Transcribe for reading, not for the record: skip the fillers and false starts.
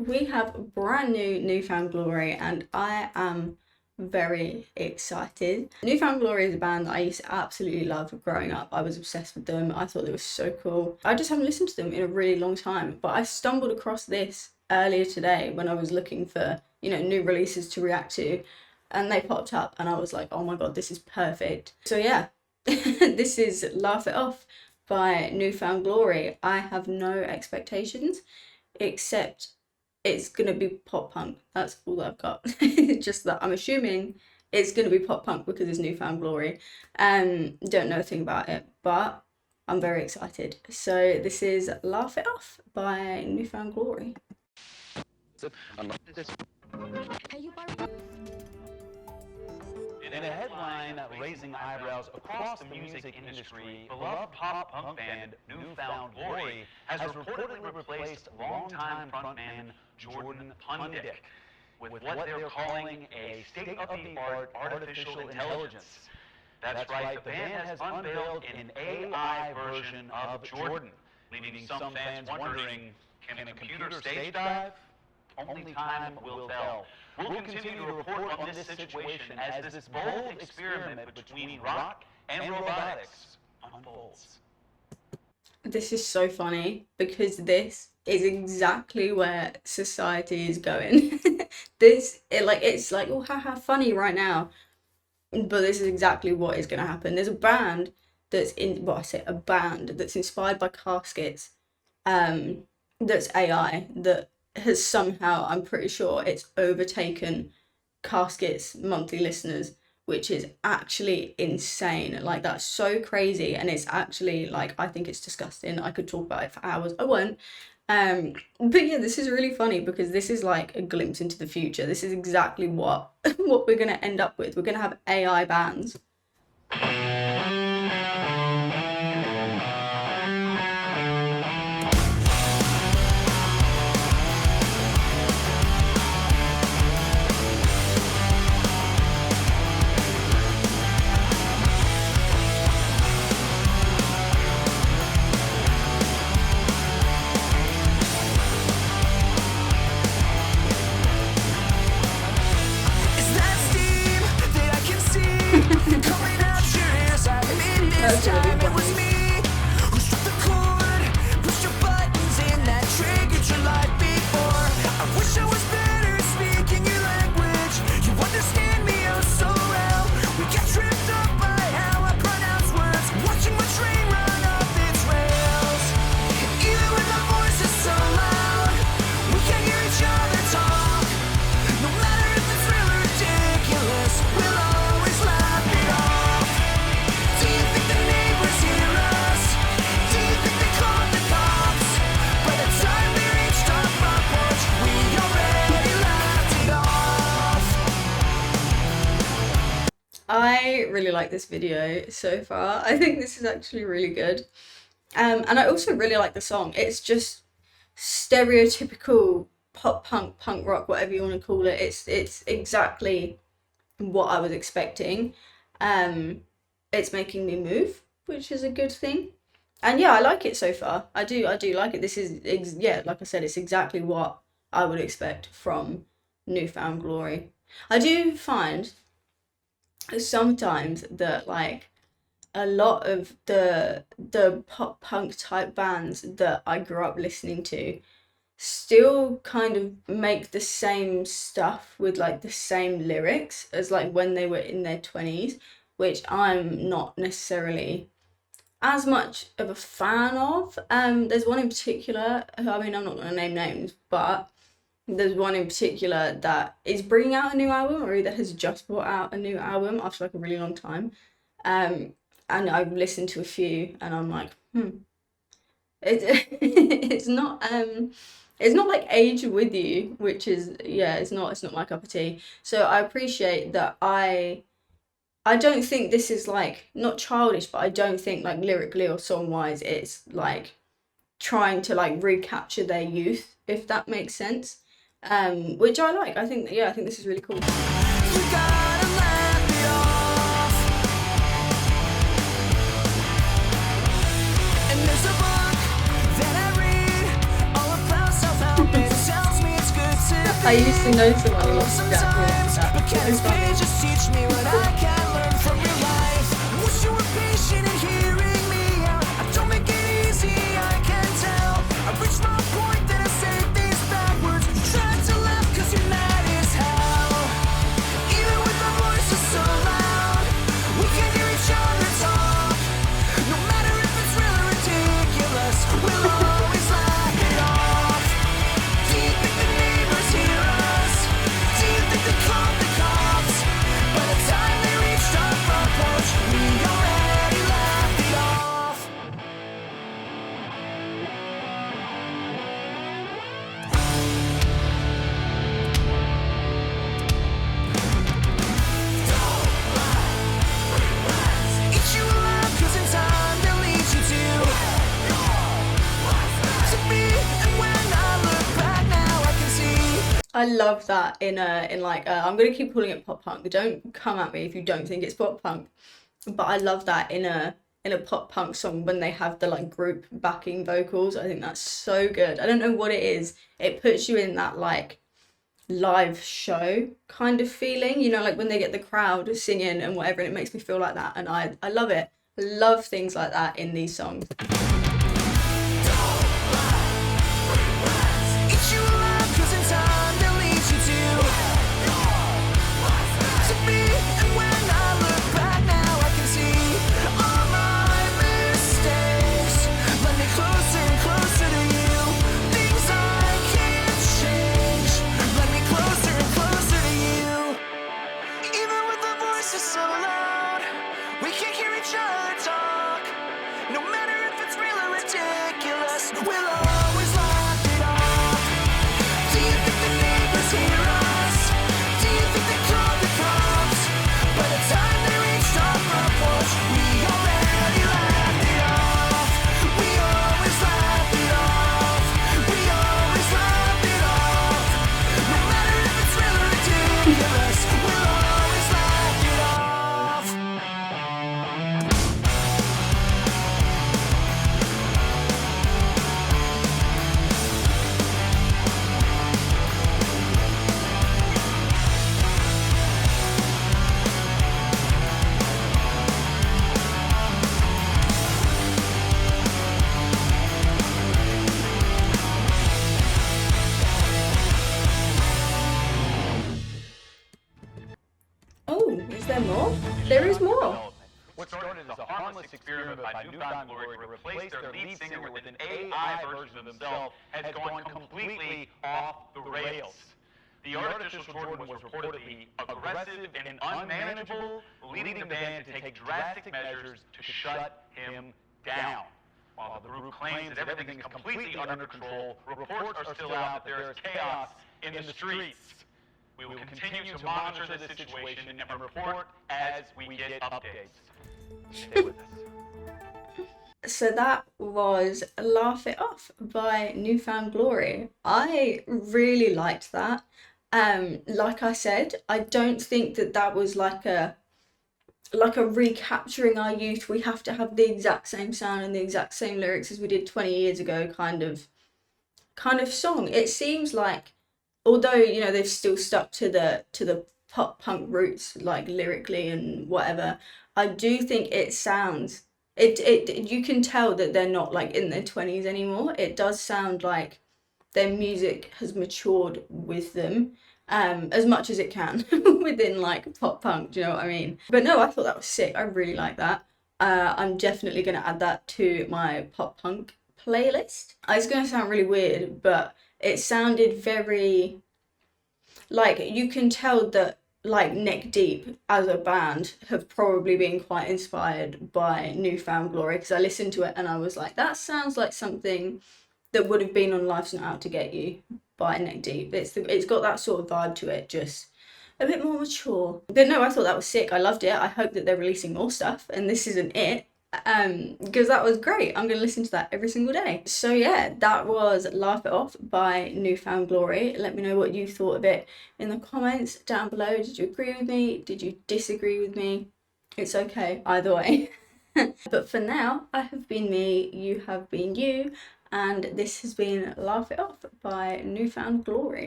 we have brand Newfound Glory, and I am very excited. Newfound Glory is a band that I used to absolutely love growing up. I was obsessed with them. I thought they were so cool. I just haven't listened to them in a really long time, but I stumbled across this earlier today when I was looking for, new releases to react to, and they popped up and I was like, oh my god, this is perfect. So yeah, this is Laugh It Off by Newfound Glory. I have no expectations except it's gonna be pop punk. That's all that I've got. Just that I'm assuming it's gonna be pop punk because it's Newfound Glory. Don't know a thing about it, but I'm very excited. So this is Laugh It Off by Newfound Glory. In a headline raising eyebrows across the music industry, beloved pop punk band Newfound Glory has reportedly replaced longtime frontman Jordan Pundick with what they're calling a state-of-the-art artificial intelligence. That's right, the band has unveiled an AI version of Jordan, leaving some fans wondering, can a computer stage dive? Only time will tell. We'll continue to report on this situation as this bold experiment between rock and robotics unfolds. This is so funny because this is exactly where society is going. It's like, oh, haha, funny right now. But this is exactly what is going to happen. There's a band a band that's inspired by caskets, that's AI, that has somehow, I'm pretty sure, it's overtaken Casket's monthly listeners, which is actually insane. Like, that's so crazy, and it's actually, like, I think it's disgusting. I could talk about it for hours. I won't. But yeah, this is really funny because this is like a glimpse into the future. This is exactly what we're gonna end up with. We're gonna have AI bands. That's really funny. I really like this video so far. I think this is actually really good. And I also really like the song. It's just stereotypical pop punk, punk rock, whatever you want to call it. It's exactly what I was expecting. It's making me move, which is a good thing. And yeah, I like it so far. I do like it. This is like I said, it's exactly what I would expect from Newfound Glory. I do find sometimes that, like, a lot of the pop punk type bands that I grew up listening to still kind of make the same stuff with like the same lyrics as like when they were in their 20s, which I'm not necessarily as much of a fan of. There's one in particular, I mean, I'm not going to name names, but there's one in particular that is bringing out a new album, or either has just brought out a new album after like a really long time. And I've listened to a few and I'm like, it's not like age with you, which is, yeah, it's not my cup of tea. So I appreciate that. I don't think this is like, not childish, but I don't think like lyrically or song wise it's like trying to like recapture their youth, if that makes sense. Which I like. I think this is really cool. I used to know someone who used to jack me into sometimes, that. but can So this funny. pain just teach me what I can learn from your life? Wish you were patient in hearing me out. I don't make it easy, I can tell. I reached my point, then I say these backwards. You tried to laugh cause you're mad as hell. Even with our voices so loud, we can hear each other talk. No matter if it's real or ridiculous, we'll always laugh it off. Do you think the neighbors hear us? Do you think they called the cops? By the time they reached our front porch, we already laughed it off. Eat you alive, 'cause in time they'll lead you to me. And when I look back now, I can see. I love that in like I'm gonna keep calling it pop punk. Don't come at me if you don't think it's pop punk. But I love that in a pop punk song when they have the like group backing vocals. I think that's so good. I don't know what it is. It puts you in that like live show kind of feeling, you know, like when they get the crowd singing and whatever, and it makes me feel like that. And I love it. I love things like that in these songs. Eat you alive, 'cause in time they'll lead you to me. And when I look back now, I can see all my mistakes. Let me closer and closer to you. Things I can't change. Let me closer and closer to you. Even with the voices so loud, we can hear each other talk. No matter if it's real or ridiculous, we'll always laugh it off. Do you think the neighbors hear us? Do you think they called the cops? By the time they reached our front porch, we already laughed it off. We always laugh it off. We always laugh it off. No matter if it's real or ridiculous, we'll always laugh it off. Oh, is there more? There is more. What started as a harmless experiment by Newfound Glory to replace their lead singer with an AI version of themselves has gone completely off the rails. The artificial Jordan was reportedly aggressive and unmanageable, leading the band to take drastic measures to shut him down. While the group claims that everything is completely under control, reports are still out that there is chaos in the streets. We will continue to monitor this situation and report as we get updates. Stay with us. So that was Laugh It Off by Newfound Glory. I really liked that. Like I said, I don't think that that was like a recapturing our youth. We have to have the exact same sound and the exact same lyrics as we did 20 years ago kind of song. It seems like, although, you know, they've still stuck to the pop punk roots, like lyrically and whatever, I do think it sounds it you can tell that they're not like in their 20s anymore. It does sound like their music has matured with them, as much as it can within like pop punk, do you know what I mean? But no, I thought that was sick. I really like that. I'm definitely gonna add that to my pop punk playlist. It's gonna sound really weird, but it sounded very, like, you can tell that like Neck Deep as a band have probably been quite inspired by Newfound Glory, because I listened to it and I was like, that sounds like something that would have been on Life's Not Out to Get You by Neck Deep. It's got that sort of vibe to it, just a bit more mature. But no, I thought that was sick. I loved it. I hope that they're releasing more stuff and this isn't it. Because that was great. I'm gonna listen to that every single day. So yeah, that was Laugh It Off by Newfound Glory. Let me know what you thought of it in the comments down below. Did you agree with me? Did you disagree with me? It's okay, either way. But for now, I have been me, you have been you, and this has been Laugh It Off by Newfound Glory.